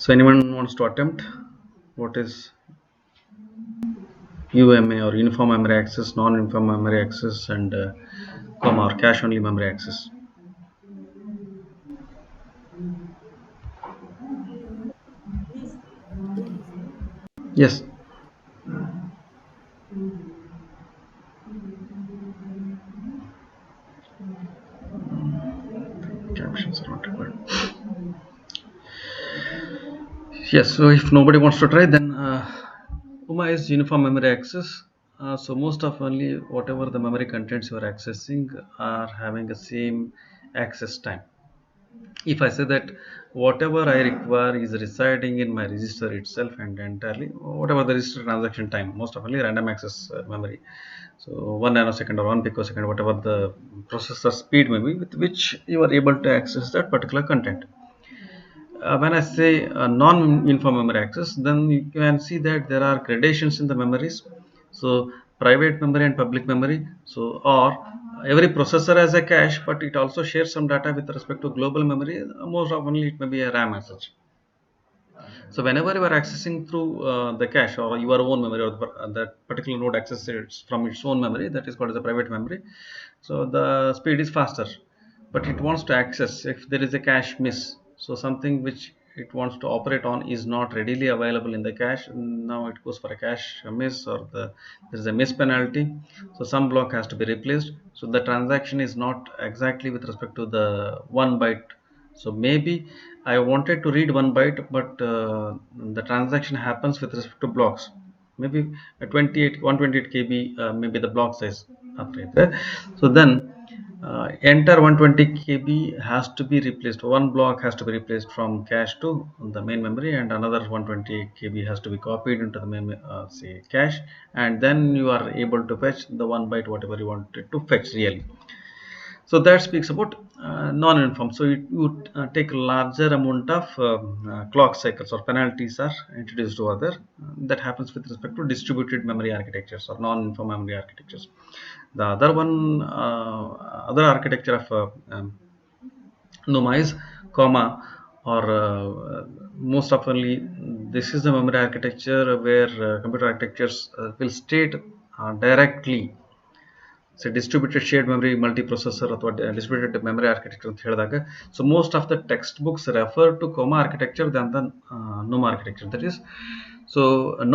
So anyone wants to attempt what is UMA or uniform memory access, non-uniform memory access, and comma or cache only memory access? Yes, captions are not required. Yes, so if nobody wants to try, then UMA is uniform memory access. So most of only whatever the memory contents you are accessing are having the same access time. If I say that whatever I require is residing in my register itself and entirely, whatever the register transaction time, most of only random access memory. So 1 nanosecond or 1 picosecond, whatever the processor speed may be with which you are able to access that particular content. When I say non-uniform memory access, then you can see that there are gradations in the memories. So private memory and public memory. So or every processor has a cache, but it also shares some data with respect to global memory. Most often it may be a RAM as such. So whenever you are accessing through the cache or your own memory or that particular node accesses from its own memory, that is called as a private memory. So the speed is faster, but it wants to access if there is a cache miss. So something which it wants to operate on is not readily available in the cache. Now it goes for a cache miss or there is a miss penalty. So some block has to be replaced. So the transaction is not exactly with respect to the 1 byte. So maybe I wanted to read 1 byte, but the transaction happens with respect to blocks. Maybe a 28, 128 KB, maybe the block size upgrade there. So then enter 120 KB has to be replaced. One block has to be replaced from cache to the main memory, and another 120 KB has to be copied into the main say cache, and then you are able to fetch the 1 byte whatever you wanted to fetch really. So that speaks about non-uniform. So it would take a larger amount of clock cycles or penalties are introduced to other. That happens with respect to distributed memory architectures or non-uniform memory architectures. The other one, other architecture of NUMA is comma or most oftenly this is the memory architecture where computer architectures will state directly. So distributed shared memory multiprocessor ಅಥವಾ distributed memory architecture ಅಂತ ಹೇಳಿದಾಗ so most of the textbooks refer to comma architecture than the NUMA architecture. That is, so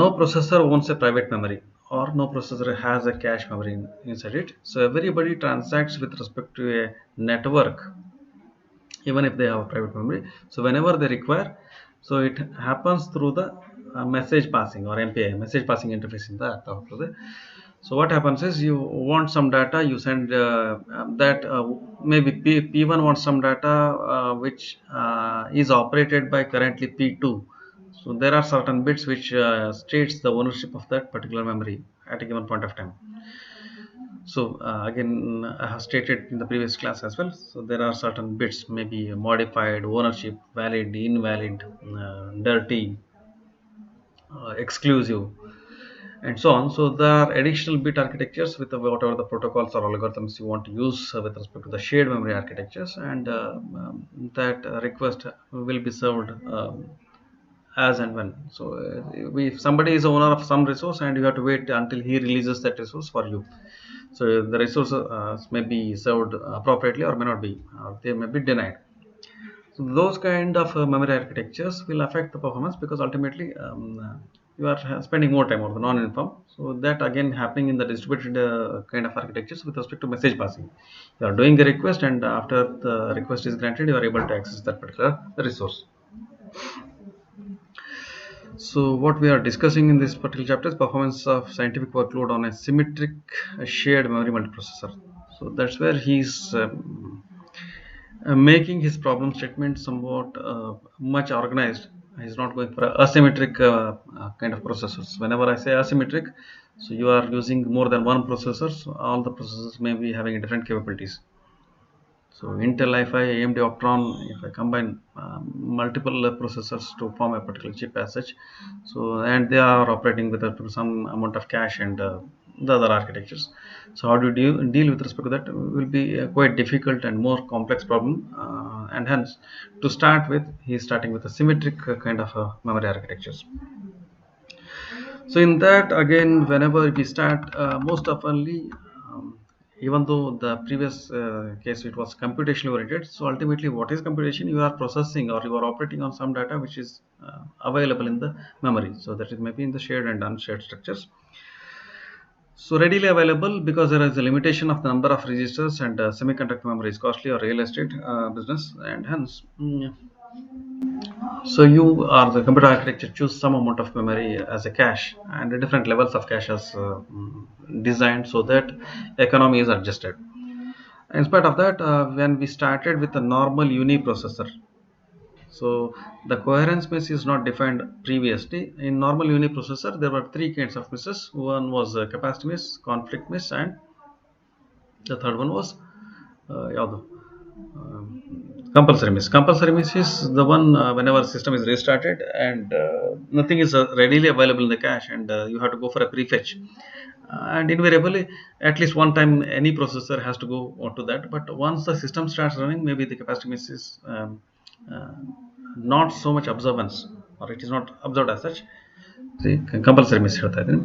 no processor owns a private memory or no processor has a cache memory inside it. So everybody transacts with respect to a network even if they have a private memory. So whenever they require, so it happens through the message passing or MPI, message passing interface in the ಅರ್ಥ ಆಗ್ತದೆ. So what happens is you want some data, you send that maybe P1 wants some data which is operated by currently P2. So there are certain bits which states the ownership of that particular memory at a given point of time. So again, I have stated in the previous class as well. So there are certain bits, maybe modified, ownership, valid, invalid, dirty, exclusive, and so on. So there are additional bit architectures with whatever the protocols or algorithms you want to use with respect to the shared memory architectures, and that request will be served as and when. So if somebody is the owner of some resource and you have to wait until he releases that resource for you. So the resource may be served appropriately or may not be, they may be denied. So those kind of memory architectures will affect the performance because ultimately you are spending more time on the non-uniform. So that again happening in the distributed kind of architectures with respect to message passing. You are doing a request and after the request is granted, you are able to access that particular resource. So what we are discussing in this particular chapter is performance of scientific workload on a symmetric shared memory multiprocessor. So that's where he's making his problem statement somewhat much organized. He's not going for asymmetric kind of processors. Whenever I say asymmetric, so you are using more than one processor. So all the processors may be having different capabilities. So Intel i5, AMD Optron, if I combine multiple processors to form a particular chip as such, so and they are operating with some amount of cache and the other architectures. So how do you deal with respect to that will be quite difficult and more complex problem and hence to start with, he is starting with a symmetric kind of memory architectures. So in that again, whenever we start, most oftenly, even though the previous case it was computationally oriented, so ultimately what is computation? You are processing or you are operating on some data which is available in the memory. So that it may be in the shared and unshared structures. So readily available because there is a limitation of the number of registers, and semiconductor memory is costly or real estate business, and hence so you or the computer architecture choose some amount of memory as a cache and different levels of cache as designed so that economy is adjusted. In spite of that, when we started with a normal uniprocessor, so the coherence miss is not defined previously. In normal uniprocessor, there were three kinds of misses. One was capacity miss, conflict miss, and the third one was ಯಾವುದು? Compulsory miss. Compulsory miss is the one whenever system is restarted and nothing is readily available in the cache, and you have to go for a prefetch. And invariably, at least one time, any processor has to go onto that. But once the system starts running, maybe the capacity miss is uh, not so much observance, or it is not observed as such. See, compulsory miss ಹೇಳ್ತಾ ಇದ್ದೀನಿ.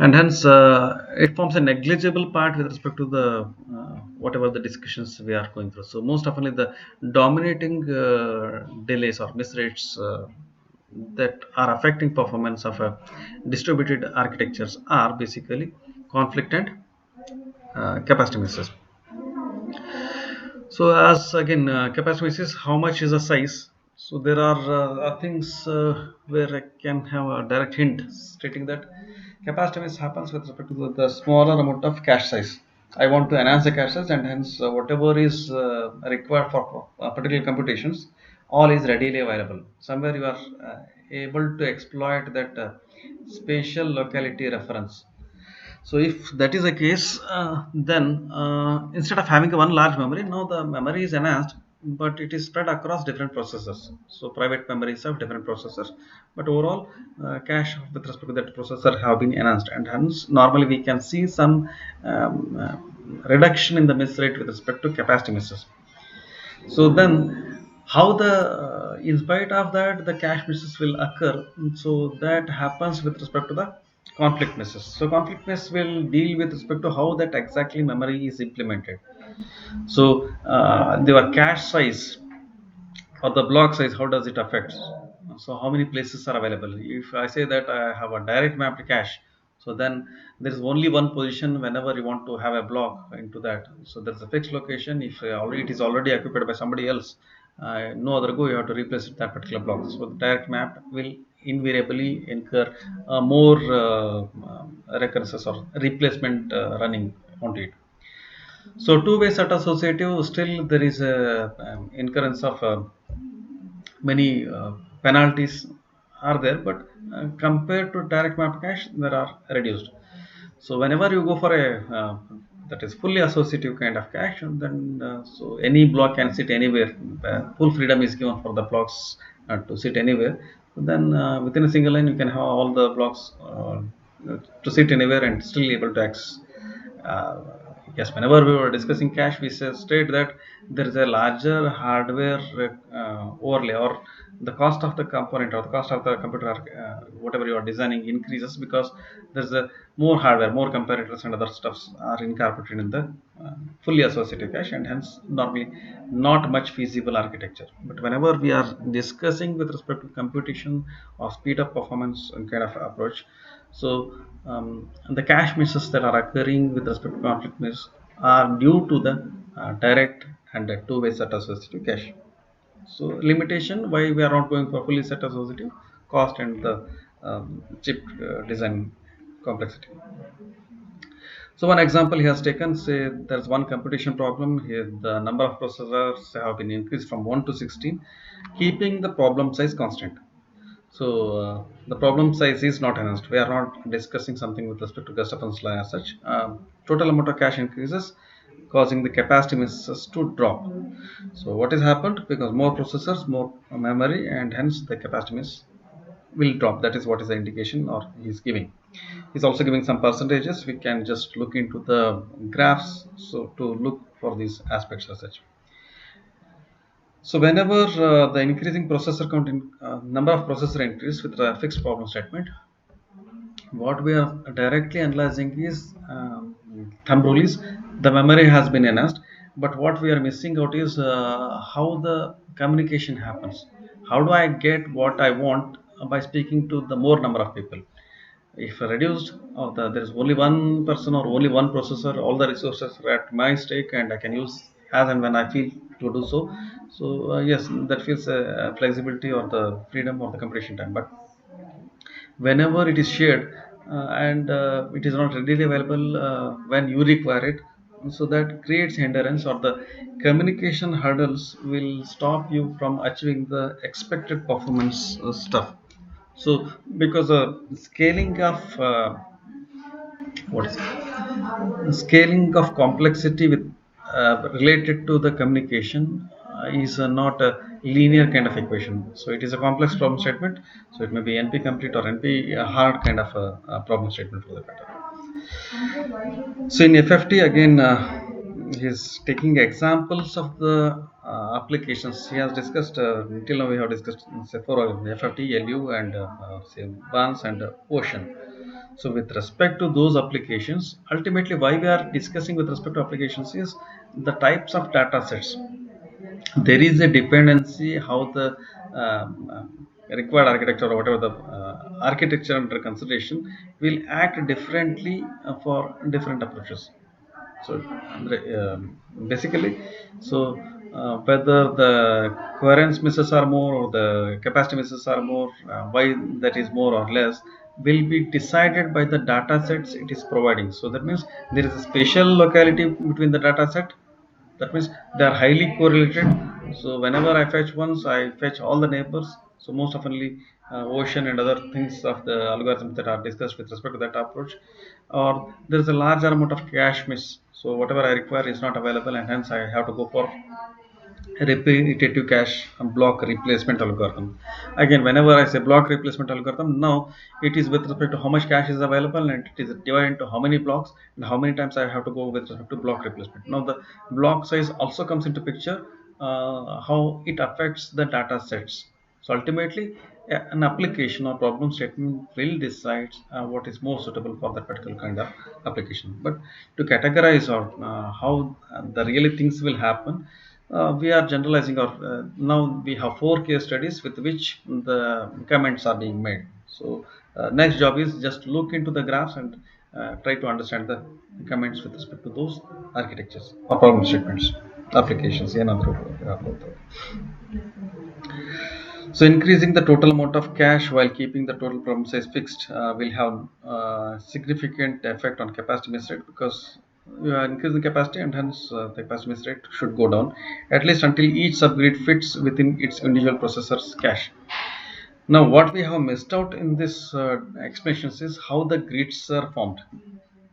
And hence it forms a negligible part with respect to the whatever the discussions we are going through. So most often the dominating delays or miss rates that are affecting performance of distributed architectures are basically conflict and capacity misses. So as again, capacity is how much is the size. So there are things where I can have a direct hint stating that capacity miss happens with respect to the smaller amount of cache size. I want to enhance the cache size, and hence whatever is required for particular computations, all is readily available. Somewhere you are able to exploit that spatial locality reference. So if that is the case, then instead of having one large memory, now the memory is enhanced, but it is spread across different processors. So private memories have different processors, but overall cache with respect to that processor have been enhanced, and hence normally we can see some reduction in the miss rate with respect to capacity misses. So then how the in spite of that the cache misses will occur. So that happens with respect to the conflict misses. So conflict miss will deal with respect to how that exactly memory is implemented. So the cache size or the block size, how does it affect? So how many places are available? If I say that I have a direct mapped cache, so then there is only one position whenever you want to have a block into that. So there's a fixed location. If already it is already occupied by somebody else, no other go, you have to replace that particular block. So the direct map will invariably incur more recurrences or replacement running onto it. So two-way set associative, still there is a incurrence of many penalties are there, but compared to direct map cache, there are reduced. So whenever you go for a that is fully associative kind of cache, then so any block can sit anywhere. Full freedom is given for the blocks to sit anywhere. Then within a single line, you can have all the blocks to sit anywhere and still able to access. Uh, yes, whenever we were discussing cache, we state that there is a larger hardware overlay, or the cost of the component or the cost of the computer, whatever you are designing, increases because there's a more hardware, more comparators and other stuffs are incorporated in the fully associative cache, and hence normally not much feasible architecture. But whenever we are discussing with respect to computation or speed up performance kind of approach, so the cache misses that are occurring with respect to conflict miss are due to the direct and the two-way set associative cache. So limitation why we are not going for fully set associative, cost and the chip design complexity. So one example he has taken, say there's one computation problem here. The number of processors have been increased from 1 to 16, keeping the problem size constant. So the problem size is not enhanced. We are not discussing something with respect to Gustafson's law as such. Total amount of cache increases, causing the capacity misses to drop. So what has happened? Because more processors, more memory, and hence the capacity miss will drop. That is what is the indication or he's giving. He's also giving some percentages. We can just look into the graphs so to look for these aspects as such. So whenever the increasing processor count in number of processor increase with a fixed problem statement, what we are directly analyzing is thumb rule is the memory has been enhanced, but what we are missing out is how the communication happens. How do I get what I want by speaking to the more number of people? If reduced there is only one person or only one processor, all the resources are at my stake and I can use as and when I feel to do so. So yes, that feels flexibility or the freedom or the computation time. But whenever it is shared and it is not readily available when you require it, so that creates hindrance or the communication hurdles will stop you from achieving the expected performance stuff. So because scaling of what is scaling of complexity with related to the communication is not a linear kind of equation. So it is a complex problem statement. So it may be NP complete or NP hard kind of a problem statement for the matter. So in FFT again, he's taking examples of the applications he has discussed. Until now, we have discussed say for FFT, LU, and say Vans and Ocean. So with respect to those applications, ultimately why we are discussing with respect to applications is the types of data sets. There is a dependency how the required architecture or whatever the architecture under consideration will act differently for different approaches. So basically, so whether the coherence misses are more or the capacity misses are more, why that is more or less will be decided by the data sets it is providing. So that means there is a spatial locality between the data set. That means they are highly correlated. So whenever I fetch once, I fetch all the neighbors. So most oftenly ocean and other things of the algorithms that are discussed with respect to that approach, or there is a larger amount of cache miss. So whatever I require is not available and hence I have to go for repetitive cache block replacement algorithm. Again, whenever I say block replacement algorithm, now it is with respect to how much cache is available and it is divided into how many blocks and how many times I have to go with respect to block replacement. Now the block size also comes into picture, how it affects the data sets. So ultimately an application or problem statement will decide what is more suitable for that particular kind of application. But to categorize or how the really things will happen, we are generalizing our now we have 4 case studies with which the comments are being made. So next job is just look into the graphs and try to understand the comments with respect to those architectures or problem statements applications. So increasing the total amount of cache while keeping the total problem size fixed will have significant effect on capacity miss rate, because you are increasing capacity and hence the capacity miss rate should go down at least until each subgrid fits within its individual processor's cache. Now what we have missed out in this explanations is how the grids are formed.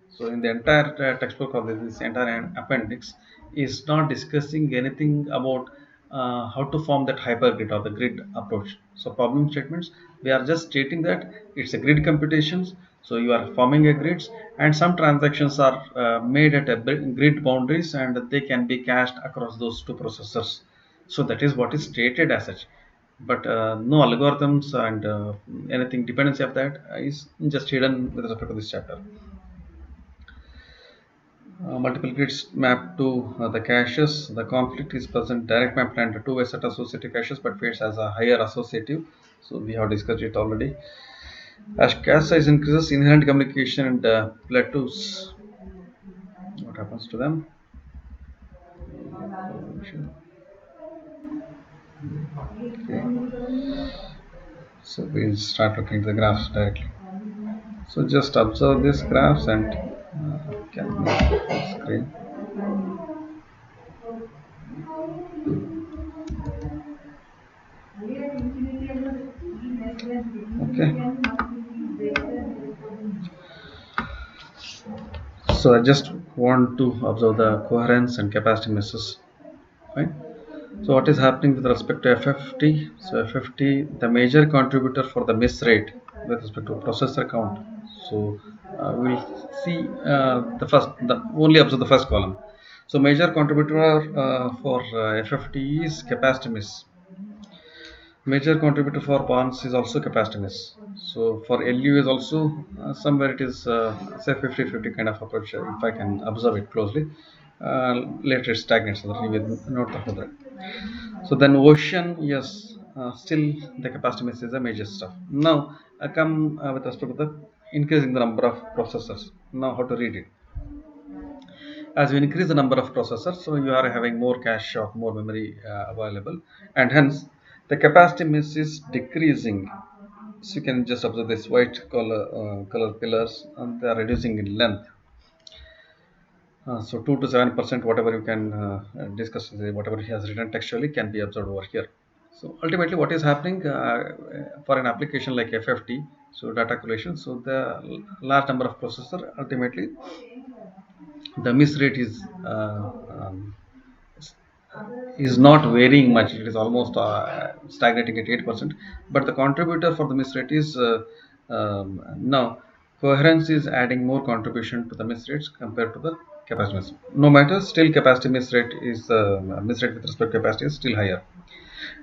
So in the entire textbook of this entire appendix is not discussing anything about how to form that hypergrid or the grid approach. So problem statements, we are just stating that it's a grid computations. So you are forming a grids and some transactions are made at a grid boundaries and they can be cached across those two processors. So that is what is stated as such. But no algorithms and anything dependency of that is just hidden with respect to this chapter. Multiple grids map to the caches. The conflict is present direct map and two-way set associative caches, but fades as a higher associative. So we have discussed it already. As cache size increases, inherent communication and plateaus. What happens to them? Okay. So we'll start looking at the graphs directly. So just observe these graphs and can make it full screen. Okay. So I just want to observe the coherence and capacity misses. Fine. So what is happening with respect to FFT? So FFT, the major contributor for the miss rate with respect to processor count. So we'll see the only observe the first column. So major contributor for FFT is capacity miss. Major contributor for bonds is also capacity miss. So for LU is also somewhere it is say 50-50 kind of approach if I can observe it closely. Later it stagnates. Not the so then ocean, yes, still the capacity miss is a major stuff. Now I come with respect to the increasing the number of processors. Now how to read it? As you increase the number of processors, so you are having more cache or more memory available, and hence the capacity miss is decreasing. So you can just observe this white color pillars, and they are reducing in length. So 2 to 7%, whatever you can discuss, whatever he has written textually can be observed over here. So ultimately, what is happening for an application like FFT, so data collation, so the large number of processor, ultimately the miss rate is not varying much. It is almost stagnating at 8%. But the contributor for the miss rate is now coherence is adding more contribution to the miss rates compared to the capacity miss. No matter, still capacity miss rate is miss rate with respect to capacity is still higher.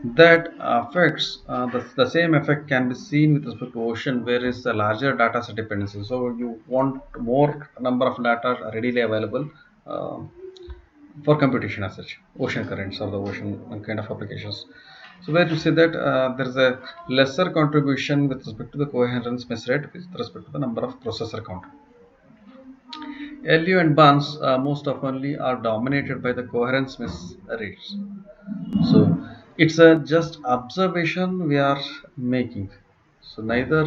That affects the same effect can be seen with respect to ocean, where is the larger data set dependency. So you want more number of data readily available. For computation as such, ocean currents or the ocean kind of applications. So where you see that there is a lesser contribution with respect to the coherence miss rate with respect to the number of processor count. LU and BANs most oftenly are dominated by the coherence miss rates. So it's a just observation we are making. So neither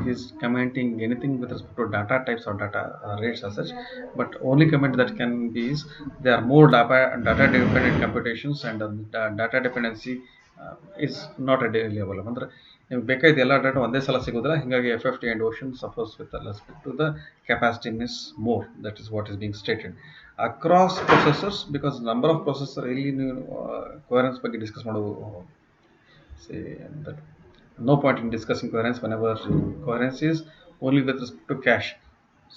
he's commenting anything with respect to data types or data rates as such, but only comment that can be is there are more data dependent computations, and data dependency is not readily available. ಅಂದ್ರೆ ನಿಮ್ಗೆ ಬೇಕಾದ ಎಲ್ಲ data ಒಂದೇ ಸಲ ಸಿಗೋದಿಲ್ಲ, ಹಿಂಗಾಗಿ FFT and ocean suffers with respect to the capacity miss more. That is what is being stated across processors, because number of processor ಇಲ್ಲಿ ನೀವು coherence ಬಗ್ಗೆ ಡಿಸ್ಕಸ್ ಮಾಡೋದು say that no point in discussing coherence whenever coherence is only with respect to cache.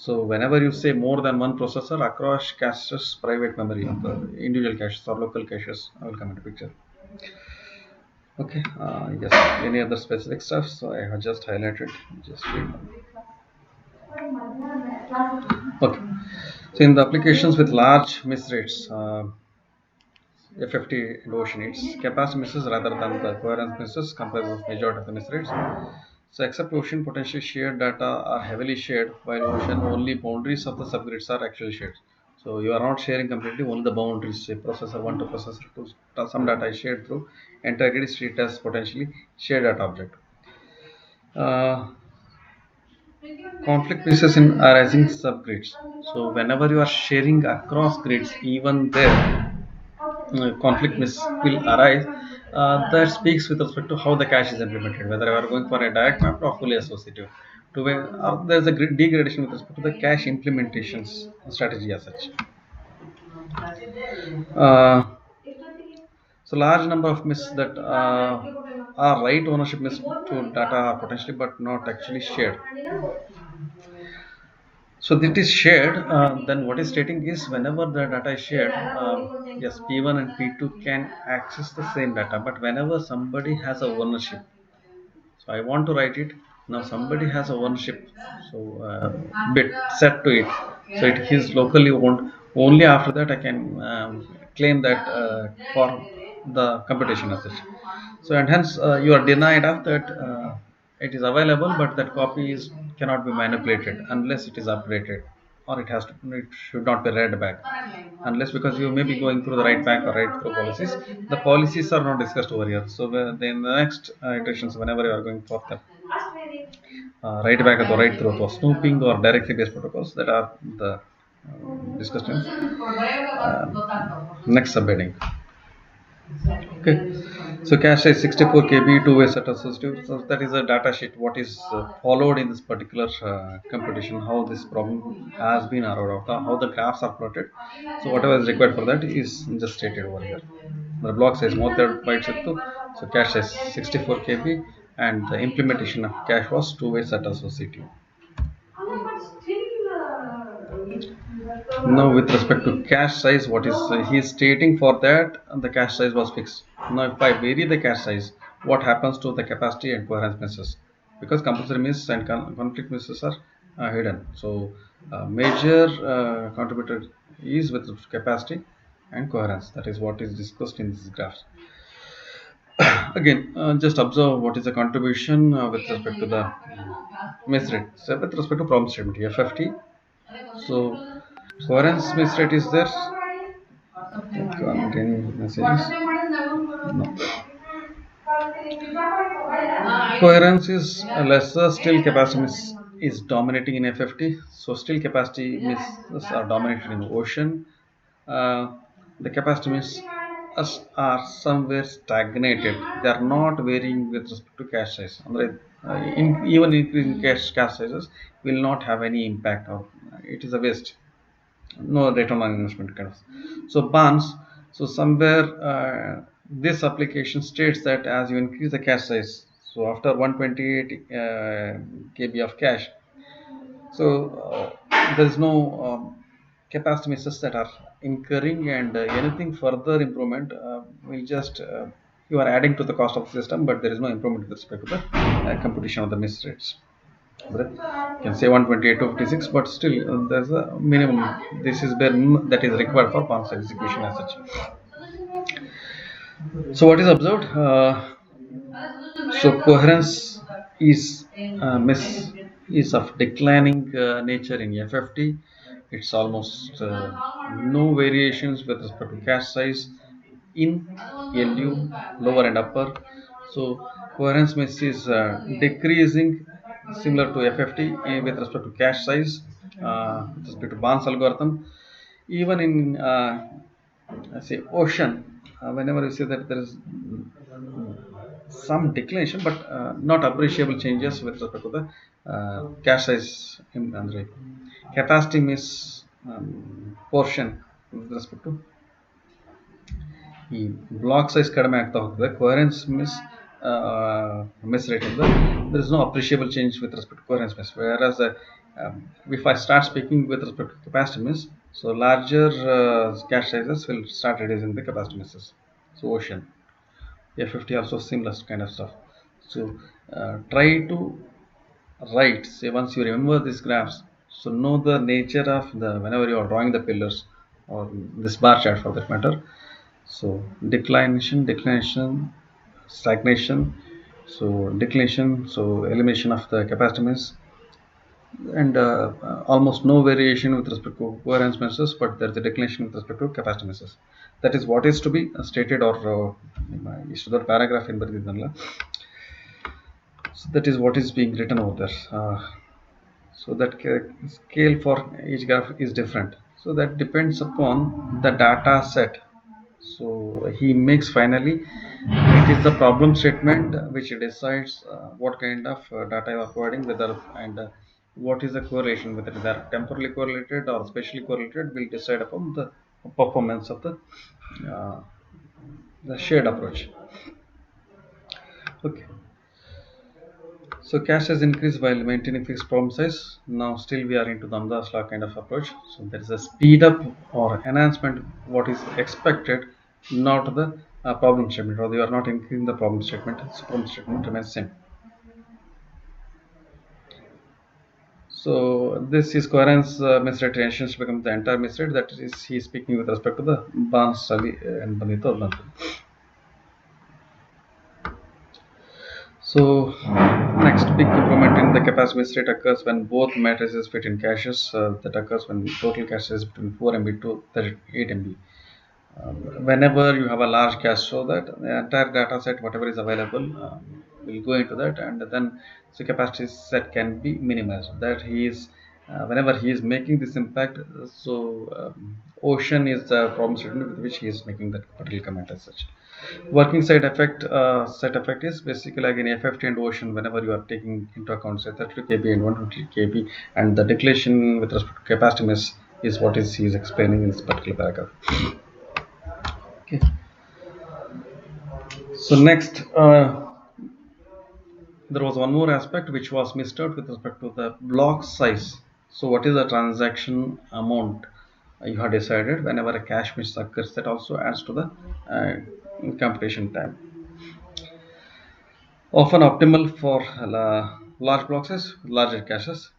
So whenever you say more than one processor across caches, private memory of the individual caches or local caches, I will come into picture. Okay, yes, any other specific stuff? So I have just highlighted, just read. Okay, so in the applications with large miss rates, FFT and ocean, its capacity misses rather than the coherence misses comprise of majority of the miss rates. So except ocean, potentially shared data are heavily shared, while ocean only boundaries of the subgrids are actually shared. So you are not sharing completely, only the boundaries, say processor 1 to processor 2, some data is shared through, entire grid is treated as potentially shared data object. Conflict misses in arising subgrids. So whenever you are sharing across grids, even there conflict miss will arise. That speaks with respect to how the cache is implemented, whether you are going for a direct map or fully associative. There's a degradation with respect to the cache implementations strategy as such. Uh, so large number of miss that are right ownership miss to data potentially, but not actually shared. So that is shared. Then what is stating is whenever the data is shared, yes, P1 and P2 can access the same data, but whenever somebody has a ownership, so I want to write it now. Somebody has a ownership, so bit set to it, so it is locally owned. Only after that I can claim that for the computation as such. So and hence you are denied of that. It is available, but that copy is cannot be manipulated unless it is updated, or it should not be read back unless, because you may be going through the write back or write through policies. The policies are not discussed over here. So then the next iterations, whenever you are going for the write back or write through or snooping or directly based protocols, that are the discussed in next subheading. Okay, so cache size 64 KB, two-way set associative. So that is a data sheet. What is followed in this particular computation? How this problem has been arrived out? How the graphs are plotted? So whatever is required for that is just stated over here. The block size 32 bytes ittu. So cache size 64 KB, and the implementation of cache was two-way set associative. Now, with respect to cache size, what is he is stating for that the cache size was fixed. Now, if I vary the cache size, what happens to the capacity and coherence misses? Because compulsory miss and conflict misses are hidden. So, major contributor is with capacity and coherence. That is what is discussed in this graph. Again, just observe what is the contribution with respect to the miss rate. So, with respect to problem statement, FFT. So, coherence miss rate is there. Any messages? No. Coherence is lesser, still capacity is dominating in FFT. So still capacity misses are dominated in ocean. Uh, the capacity are somewhere stagnated. They are not varying with respect to cache size. Even increasing cache sizes will not have any impact, or it is a waste, no return on investment kind of. So bonds, so somewhere this application states that as you increase the cache size, so after 128 kb of cache, so there is no capacity misses that are incurring, and anything further improvement will just you are adding to the cost of the system, but there is no improvement with respect to the computation of the miss rates. You can say 128 to 56, but still there's a minimum. This is bare minimum that is required for Ponce execution as such. So what is observed? So coherence is miss is of declining nature in FFT. It's almost no variations with respect to cache size in LU, lower and upper. So coherence miss is decreasing, similar to FFT with respect to cache size, with respect to Barnes algorithm. Even in say ocean, whenever you say that there is some declination, but not appreciable changes with respect to the cache size in Andre. Capacity miss portion with respect to ಈ block size ಕಡಿಮೆ ಆಗ್ತಾ ಹೋಗ್ತದೆ, coherence miss rate ಇಂದ there is no appreciable change with respect to coherence miss, whereas if I start speaking with respect to capacity miss, so larger cache sizes will start reducing the capacity misses. So ocean F50 also similar kind of stuff. So try to write, say once you remember these graphs, so know the nature of the whenever you are drawing the pillars or this bar chart for that matter. So declination, stagnation, so declination, so elimination of the capacity miss, and almost no variation with respect to coherence misses, but there is a declination with respect to capacity misses. That is what is to be stated, or ಇಷ್ಟದ paragraph in ಬರೆದಿದ್ದನಲ್ಲ, so that is what is being written over there. So that scale for each graph is different, so that depends upon the data set. So he makes finally it is the problem statement which decides what kind of data you are providing, whether and what is the correlation, whether they are temporally correlated or spatially correlated will decide upon the performance of uh, the shared approach. Okay. So cache has increased while maintaining fixed problem size. Now still we are into the Amdahl's law kind of approach. So there is a speed up or enhancement what is expected, not the problem statement, or you are not increasing the problem statement. So problem statement remains same. So this is coherence miss rate relations becomes the entire miss rate. That is he is speaking with respect to the Barnes and Benito. So next big improvement in the capacity miss rate occurs when both matrices fit in caches. That occurs when total cache is between 4 MB to 38 MB. Whenever you have a large cache, so that the entire data set whatever is available will go into that, and then the capacity set can be minimized. That he is whenever he is making this impact, so ocean is the problem statement with which he is making that particular comment as such. Working side effect set effect is basically again FFT and ocean. Whenever you are taking into account say 32 kb and 120 kb, and the declination with respect to capacity miss is what is he is explaining in this particular paragraph. Okay. So next, there was one more aspect which was missed out with respect to the block size. So what is the transaction amount? you have decided whenever a cache miss occurs, that also adds to the computation time. Often optimal for large blocks is larger caches.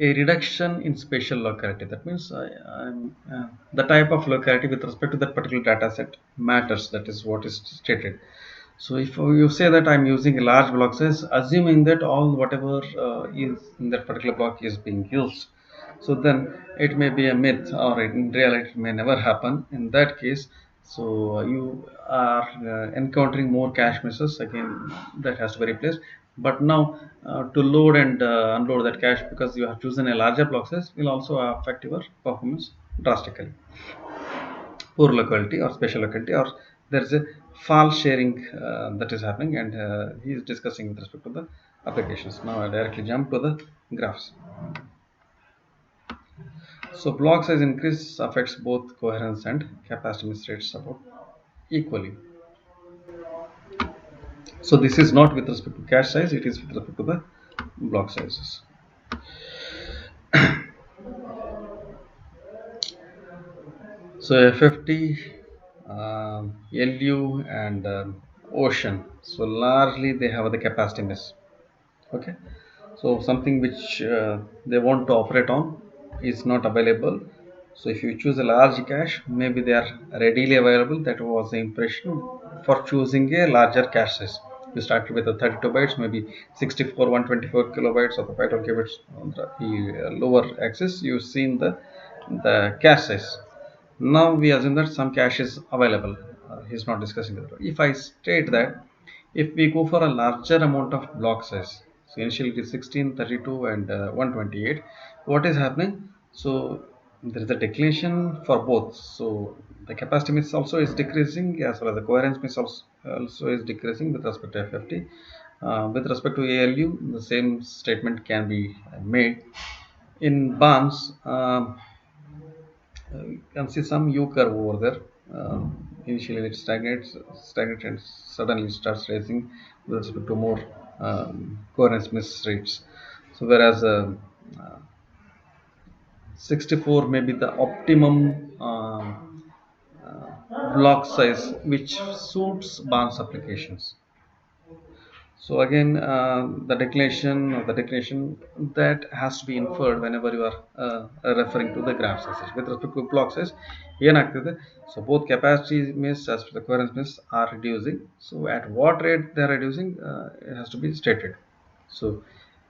A reduction in spatial locality. That means the type of locality with respect to that particular data set matters. That is what is stated. So if you say that I'm using a large block size, assuming that all whatever is in that particular block is being used, so then it may be a myth, or in reality it may never happen. In that case, so you are encountering more cache misses again. That has to be replaced. But now to load and unload that cache, because you have chosen a larger block size, will also affect your performance drastically. Poor locality or spatial locality, or there's a file sharing that is happening, and he is discussing with respect to the applications. Now I directly jump to the graphs. So block size increase affects both coherence and capacity miss rates about equally. So this is not with respect to cache size, it is with respect to the block sizes. So FFT, LU, and Ocean. So largely they have the capacity miss. Okay. So something which they want to operate on is not available. So if you choose a large cache, maybe they are readily available. That was the impression for choosing a larger cache size. You started with the 32 bytes, maybe 64 124 kilobytes or the Python kilobytes on the lower axis. You've seen the cache size. Now we assume that some cache is available. He's not discussing that. If I state that if we go for a larger amount of block size, so initially it is 16, 32, and 128, what is happening? So there is a declination for both. So the capacity miss also is decreasing, as well as the coherence miss also is decreasing with respect to FFT. With respect to ALU, the same statement can be made. In bonds, you can see some U curve over there. Initially it stagnates and suddenly starts raising with respect to more coherence miss rates. So whereas 64 may be the optimum block size which suits Barnes applications. So again, the declination that has to be inferred whenever you are referring to the graph sizes. With respect to block size, ಏನಾಗ್ತಿದೆ? So both capacity miss as well as the coherence miss are reducing. So at what rate they are reducing, it has to be stated. So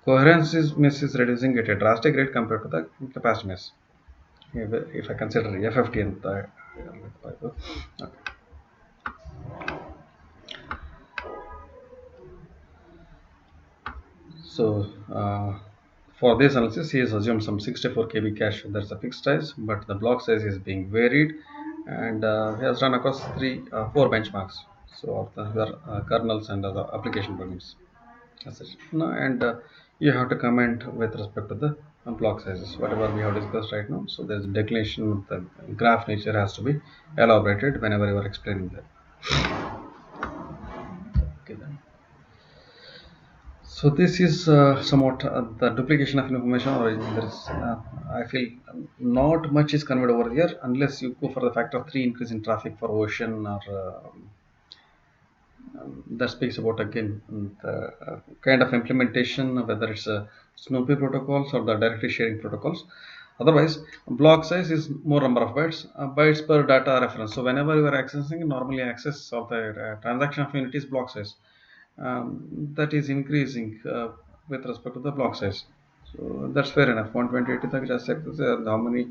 coherence miss is reducing at a drastic rate compared to the capacity miss. If I consider FFT and okay. So for this analysis, he has assumed some 64 KB cache. That's a fixed size, but the block size is being varied, and he has run across four benchmarks. So of the kernels and other application programs. That's it. No, and you have to comment with respect to the block sizes, whatever we have discussed right now. So there's a declination. The graph nature has to be elaborated whenever you are explaining that. Okay then. So this is somewhat the duplication of information, or there is, I feel not much is conveyed over here unless you go for the factor of 3 increase in traffic for ocean, or that speaks about again the kind of implementation, whether it's Snoopy protocols or the directory sharing protocols. Otherwise, block size is more number of bytes, bytes per data reference. So whenever you are accessing, normally access of the transaction of unit is block size. That is increasing with respect to the block size. So that's fair enough. 128 just said how many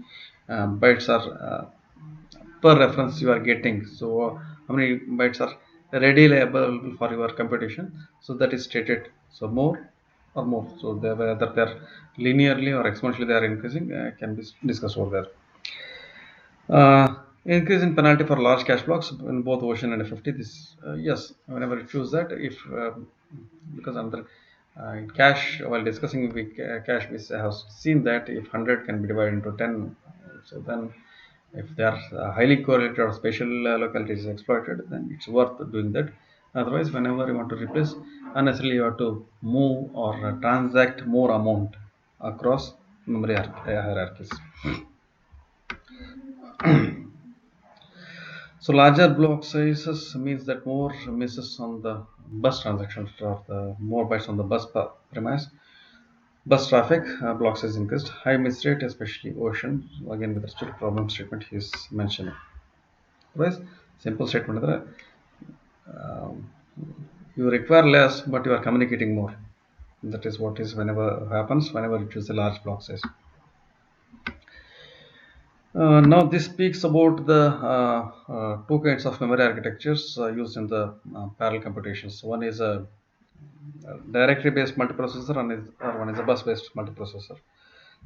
bytes are per reference you are getting. So how many bytes are readily available for your computation. So that is stated. So more or more. So whether they are linearly or exponentially they are increasing can be discussed over there. Increase in penalty for large cache blocks in both Ocean and FFT. This yes, whenever you choose that, if because under cache, while discussing with cache, we have seen that if 100 can be divided into 10, so then if they are highly correlated or spatial locality is exploited, then it's worth doing that. Otherwise, whenever you want to replace, unnecessarily you have to move or transact more amount across memory hierarchies. So larger block sizes means that more misses on the bus transactions or the more bytes on the premise. Bus traffic block size increased. High miss rate, especially ocean. Again, with respect to problem statement, he is mentioning. Otherwise, simple statement. Um, you require less, but you are communicating more. That is what is whenever happens whenever you choose a large block size. Now this speaks about the two kinds of memory architectures used in the parallel computations. One is a directory based multiprocessor and one is a bus based multiprocessor.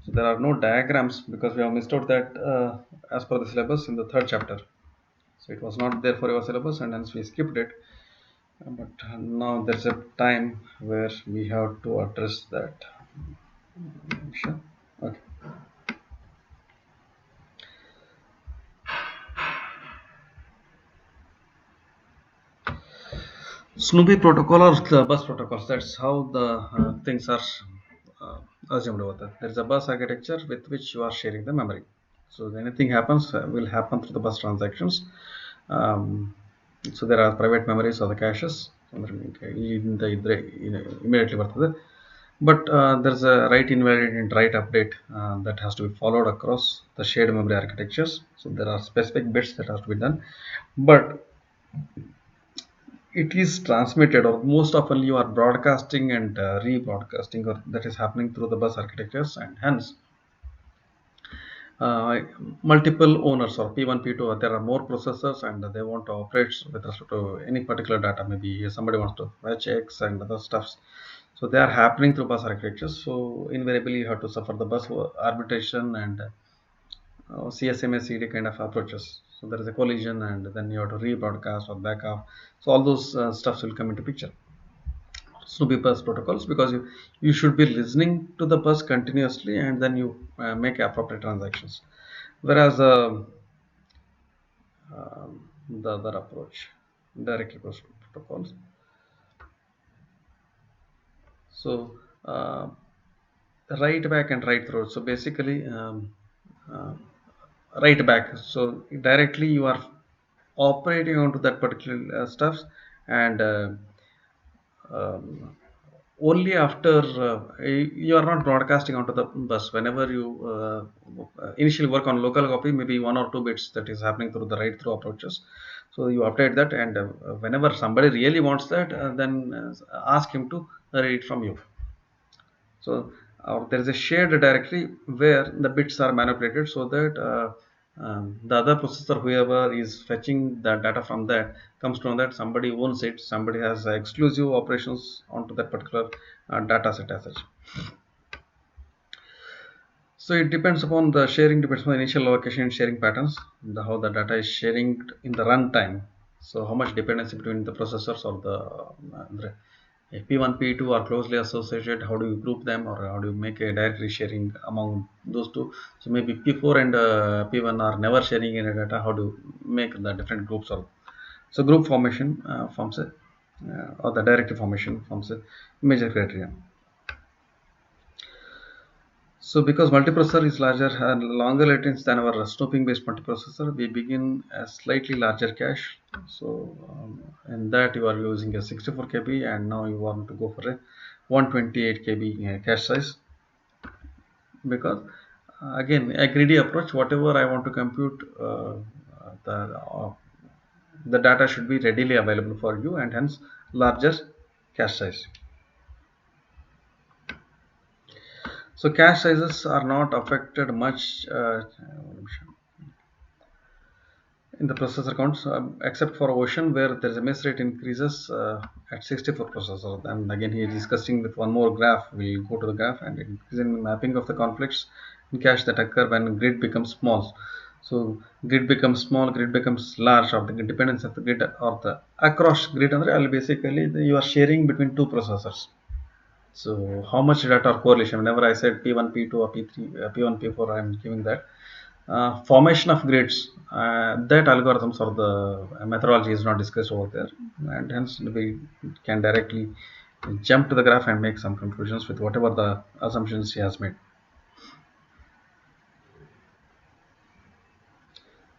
So there are no diagrams because we have missed out that as per the syllabus in the third chapter. So it was not there for your syllabus and hence we skipped it. But now there's a time where we have to address that. Sure. Okay. Snoopy protocol or the bus protocols. That's how the things are uh, assumed over there. There is a bus architecture with which you are sharing the memory. So anything happens will happen through the bus transactions. Um, so there are private memories or the caches. Immediately ಬರ್ತದೆ. But there's a write invalid and write update that has to be followed across the shared memory architectures. So there are specific bits that have to be done. But it is transmitted or most often you are broadcasting and rebroadcasting or that is happening through the bus architectures and hence uh, multiple owners or P1 P2 there are more processors and they want to operate with respect to any particular data. Maybe somebody wants to fetch X and other stuffs, so they are happening through bus architectures. So invariably you have to suffer the bus arbitration and CSMA CD kind of approaches. So there is a collision and then you have to rebroadcast or back off. So all those stuffs will come into picture. Snoopy bus protocols because you should be listening to the bus continuously and then you make appropriate transactions. Whereas the other approach, directly protocols. So write back and write through. So basically, uh, write back. So directly you are operating onto that particular stuff and um, only after you are not broadcasting onto the bus whenever you initially work on local copy, maybe 1 or 2 bits that is happening through the write through approaches. So you update that and whenever somebody really wants that then ask him to read it from you. So there is a shared directory where the bits are manipulated so that the other processor, whoever is fetching the data from that, comes to know that somebody owns it, somebody has exclusive operations onto that particular data set as such. So it depends upon the sharing, depends on the initial allocation and sharing patterns, how the data is sharing in the runtime. So how much dependency between the processors or the P1, P2 are closely associated. How do you group them or how do you make a directory sharing among those two? So maybe P4 and P1 are never sharing any data. How do you make the different groups? Or so group formation forms a or the directory formation forms a major criteria. So because multiprocessor is larger and longer latency than our snooping based multiprocessor, we begin a slightly larger cache. So in that you are using a 64 KB and now you want to go for a 128 KB cache size because again a greedy approach, whatever I want to compute the uh, the data should be readily available for you and hence larger cache size. So cache sizes are not affected much in the processor counts except for Ocean where there is a miss rate increases at 64 processor. And again he is discussing with one more graph. We'll go to the graph and it is in mapping of the conflicts in cache that occur when grid becomes small. So grid becomes small, grid becomes large, or the dependence of the grid or the across grid and basically you are sharing between two processors. So how much data or correlation? Whenever I said P1, P2 or P3, P1, P4, I am giving that. Formation of grids, that algorithms or the methodology is not discussed over there, and hence we can directly jump to the graph and make some conclusions with whatever the assumptions he has made.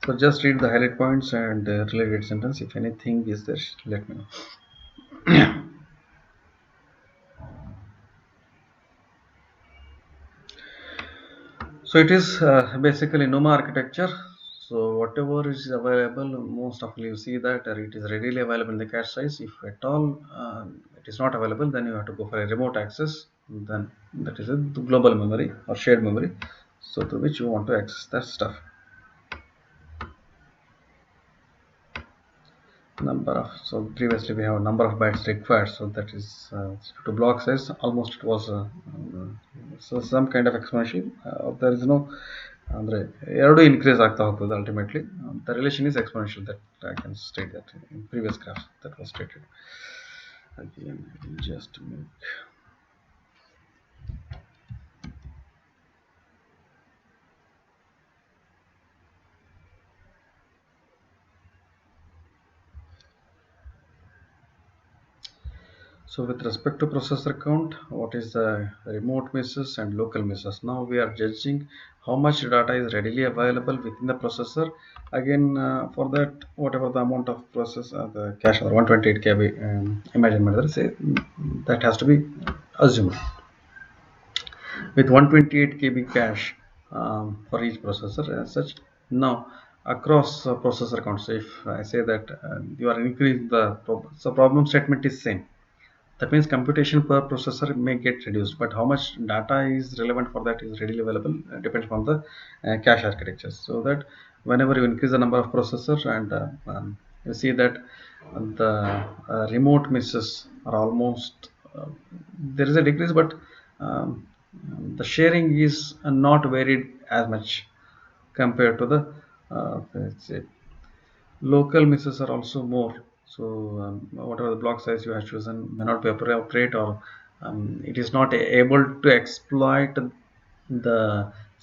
So just read the highlight points and related sentence. If anything is there, let me know. So it is basically NUMA architecture. So whatever is available, most often you see that it is readily available in the cache size. If at all it is not available, then you have to go for a remote access. Then that is a global memory or shared memory. So through which you want to access that stuff. Number of, so previously we have a number of bytes required, so that is to block size almost it was so some kind of exponential. There is no ಅಂದ್ರೆ ಎರಡು increase ಆಗ್ತಾ ಹೋಗ್ತದೆ ultimately. The relation is exponential, that I can state that in previous graph that was stated. Again I will just make. So with respect to processor count, what is the remote misses and local misses? Now we are judging how much data is readily available within the processor. Again, for that, whatever the amount of process, the cache or 128 KB, imagine say that has to be assumed with 128 KB cache for each processor as such. Now across processor counts, if I say that you are increasing the so problem statement is same. That means computation per processor may get reduced, but how much data is relevant for that is readily available depends on the cache architecture. So that whenever you increase the number of processors and you see that the remote misses are almost there is a decrease, but um, the sharing is not varied as much compared to the let's say local misses are also more. So whatever the block size you have chosen may not be appropriate, or it is not able to exploit the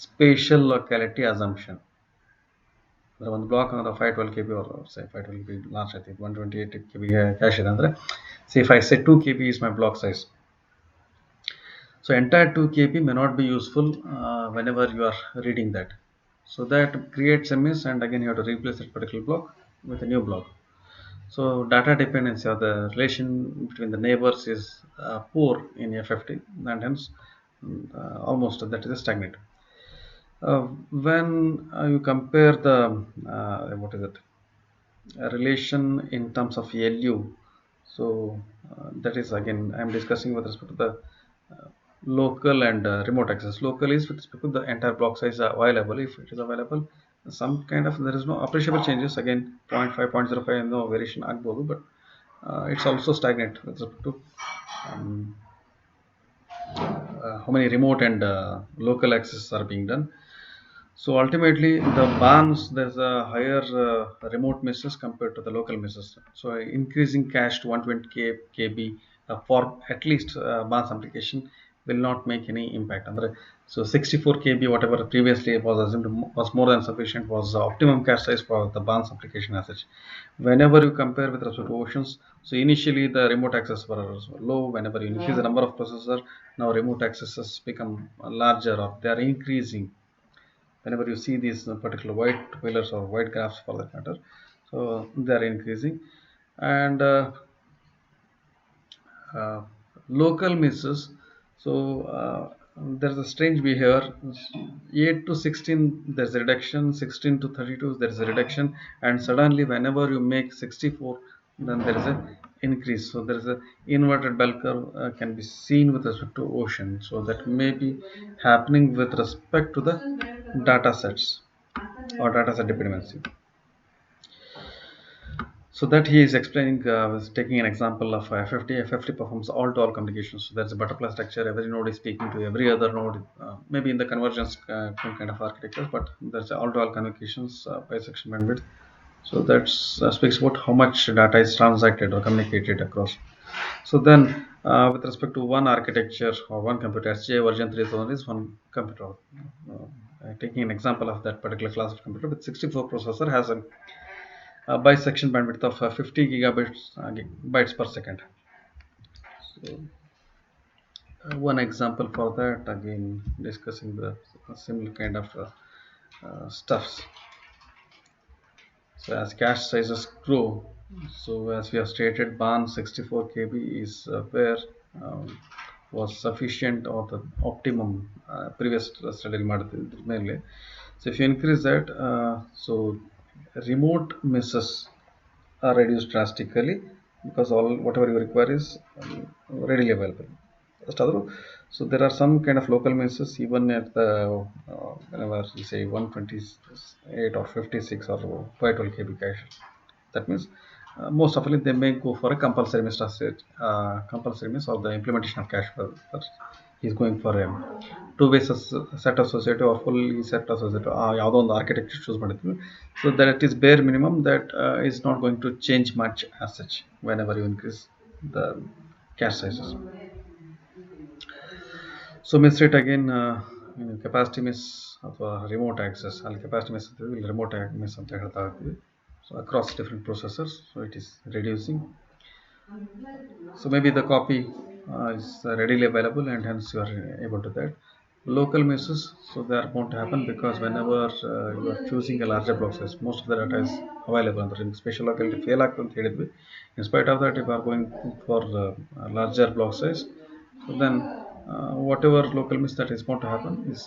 spatial locality assumption. ಒಂದು block ಅಂದ್ರೆ 512 KB or say 512 KB large, I think 128 KB cache ಇದೆ ಅಂದ್ರೆ say if I say 2 KB is my block size, so entire 2 KB may not be useful whenever you are reading that. So that creates a miss, and again you have to replace that particular block with a new block. So data dependency or the relation between the neighbors is poor in FFT, and hence almost that is stagnant. When you compare the what is it relation in terms of LU, so that is again I am discussing with respect to the local and remote access. Local is with respect to the entire block size available. If it is available, some kind of there is no appreciable changes. Again, 0.5, 0.05 no variation agbodu, but it's also stagnant with respect to um, how many remote and local access are being done. So ultimately, the bans there's a higher remote misses compared to the local misses. So increasing cache to 120 KB for at least bans application will not make any impact. So 64 KB, whatever previously was assumed was more than sufficient, was optimum cache size for the bans application as such. Whenever you compare with respect to oceans, so initially the remote access were low. Whenever you increase the number of processor, now remote accesses become larger, or they are increasing whenever you see these particular white whalers or white graphs for that matter. So they are increasing, and uh, local misses. So there's a strange behavior. 8 to 16 there's a reduction, 16 to 32 there's a reduction, and suddenly whenever you make 64 then there is a increase. So there is a inverted bell curve can be seen with respect to ocean. So that may be happening with respect to the data sets or data set dependency. So that he is explaining, was taking an example of FFT. FFT performs all-to-all communications. So there's a butterfly structure. Every node is speaking to every other node, maybe in the convergence kind of architecture, but there's all-to-all communications by section bandwidth. So that speaks about how much data is transacted or communicated across. So then, with respect to one architecture or one computer, SGI version 3000 is one computer. Taking an example of that particular class of computer with 64 processor has a bisection bandwidth of 50 gigabytes bytes per second. So one example for that, again discussing the similar kind of stuffs. So as cache sizes grow, so as we have stated, BAN 64 KB is where um, was sufficient or the optimum previous study mainly. So if you increase that, so remote misses are reduced drastically because all whatever you require is readily available. Just other, so there are some kind of local misses even at the whenever you say 128 or 56 or 512 KB cache. That means most often they may go for a compulsory miss compulsory miss or the implementation of cache first. He's going for a two-way set associative or fully set associative ಯಾವುದೋ ಒಂದು architecture choose ಮಾಡಿದ್ವಿ. So that it is bare minimum that is not going to change much as such whenever you increase the cache sizes. So miss rate again capacity miss ಅಥವಾ remote access ಅಲ್ಲಿ capacity miss ಅಂತೀವಿ, ಇಲ್ಲಿ remote miss ಅಂತ ಹೇಳ್ತಾ ಇರ್ತೀವಿ. So across different processors, so it is reducing. So maybe the copy is readily available and hence you are able to that. Local misses, so they are going to happen because whenever you are choosing a larger block size, most of the data is available under in special locality fail ಆಗ್ತಂತ ಹೇಳಿದ್ವಿ. In spite of that, if you are going for a larger block size, so then whatever local miss that is going to happen is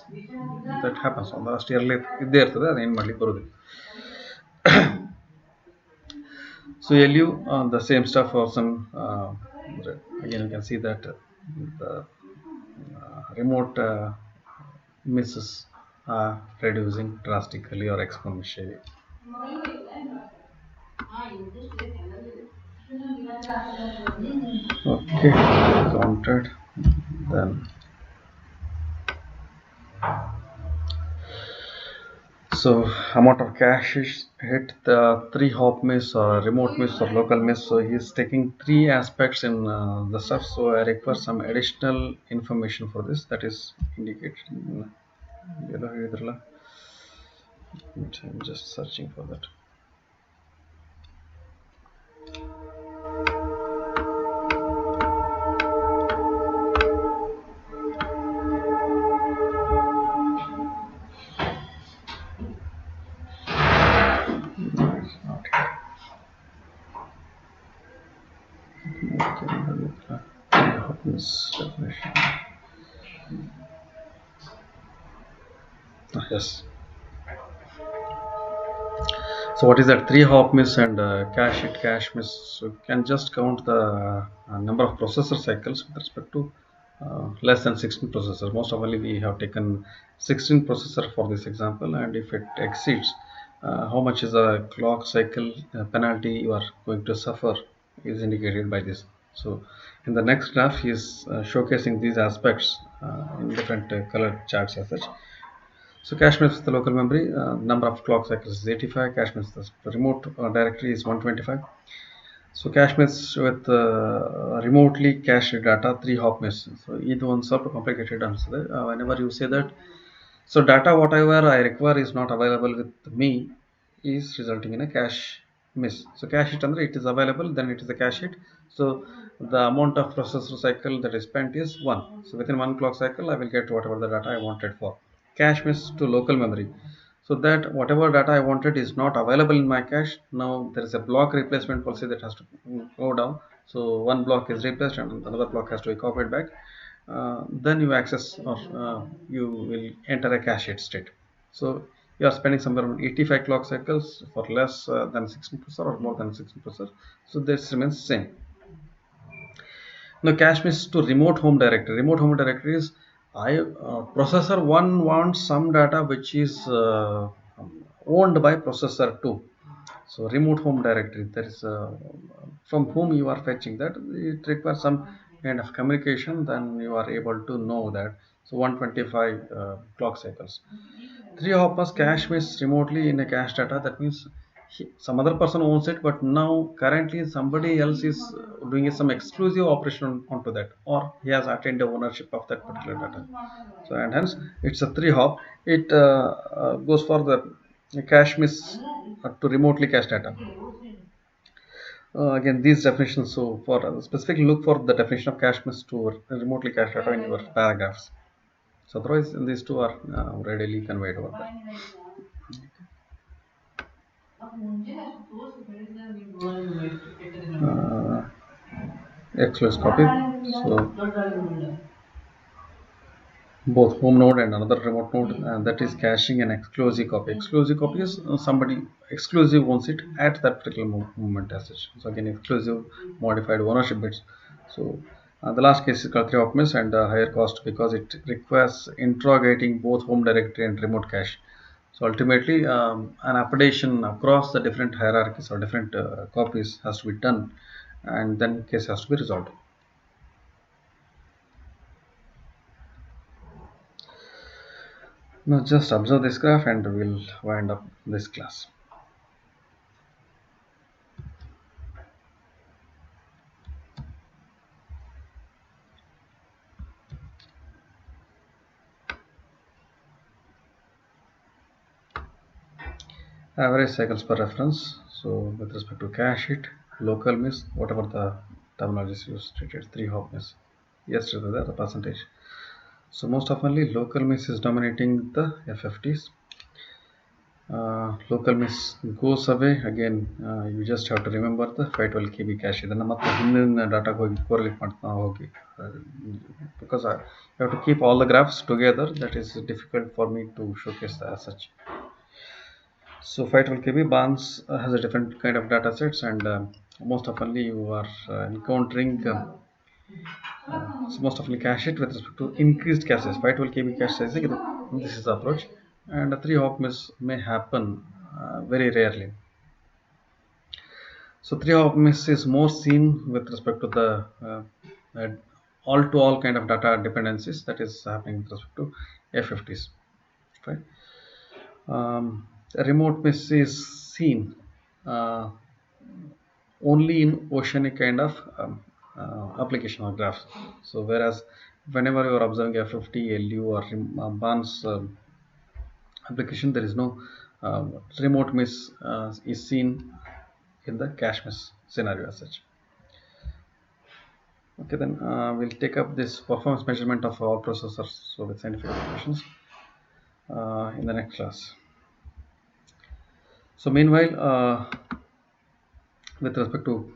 that happens on last year ಇದ್ದೇ ಇರ್ತದೆ, ಅದೇನು ಮಾಡ್ಲಿಕ್ಕೆ ಬರೋದಿಲ್ಲ. So LU the same stuff or some again you can see that the remote misses are reducing drastically or exponentially. Okay, counted. Then so amount of cache is hit the 3-hop miss or remote miss or local miss. So he's taking 3 aspects in the stuff. So I require some additional information for this that is indicated in yellow ಹೇಳಿದ್ರಲ್ಲ. I'm just searching for that. Yes. So what is that 3-hop miss and cache hit cache miss? So you can just count the number of processor cycles with respect to less than 16 processors. Most often we have taken 16 processor for this example, and if it exceeds how much is the clock cycle penalty you are going to suffer is indicated by this. So in the next graph he is showcasing these aspects in different colored charts as such. So cache miss with the local memory, number of clock cycles is 85, cache miss the remote directory is 125. So cache miss with remotely cached data 3-hop miss. So ಇದು ಒಂದು ಸ್ವಲ್ಪ complicated ಅನ್ಸುತ್ತೆ. Whenever you say that, so data whatever I require is not available with me is resulting in a cache miss. So cache hit andre it is available, then it is a cache hit. So the amount of processor cycle that is spent is 1. So within 1 clock cycle I will get whatever the data I wanted for. Cache miss to local memory, so that whatever data I wanted is not available in my cache. Now there is a block replacement policy that has to go down. So one block is replaced and another block has to be copied back. Then you access or you will enter a cache hit state. So you are spending somewhere around 85 clock cycles for less than 16 processor or more than 16 processor. So this remains same. Now cache miss to remote home directory. Remote home directory is processor 1 wants some data which is owned by processor 2. So remote home directory, there is from whom you are fetching that, it requires some kind of communication, then you are able to know that. So 125 clock cycles. 3-hop was cache miss remotely in a cache data. That means some other person owns it, but now currently somebody else is doing some exclusive operation onto that, or he has attained the ownership of that particular data. So and hence it's a 3-hop. It goes for the cache miss to remotely cache data. Again these definitions, so for specifically look for the definition of cache miss to remotely cache data in your paragraphs. So otherwise these two are readily conveyed over there. uh, exclusive copy. So both home node and another remote node, that is caching an exclusive copy. Exclusive copy is somebody exclusive owns it at that particular moment as such. So again, exclusive modified ownership bits. So the last case is called 3 miss and higher cost because it requires interrogating both home directory and remote cache. So ultimately, an updation across the different hierarchies or different copies has to be done, and then case has to be resolved. Now just observe this graph and we'll wind up this class. Average cycles per reference. So with respect to cache hit, local miss, whatever the terminologies used, treated 3-hop miss. Yes, to the percentage. So most oftenly local miss is dominating the FFTs. Local miss goes away again. You just have to remember the 512 KB cache ಇದನ್ನ ಮತ್ತೆ ಹಿಂದಿನ ಡಾಟಾಗೆ ಹೋಗಿ correlate ಮಾಡ್ತಾ ಹೋಗಿ because you have to keep all the graphs together. That is difficult for me to showcase as such. So 512 KB Barnes has a different kind of data sets, and most oftenly you are encountering so most often cache it with respect to increased caches. 512 KB cache size, this is the approach, and a 3-hop miss may happen very rarely. So 3-hop miss is more seen with respect to the all-to-all kind of data dependencies that is happening with respect to FFTs. Right? A remote miss is seen uh, only in oceanic kind of application or graphs. So whereas whenever you are observing FFT, LU or Barnes application, there is no remote miss is seen in the cache miss scenario as such. Okay, then we'll take up this performance measurement of our processors, so with scientific applications, in the next class. So meanwhile, with respect to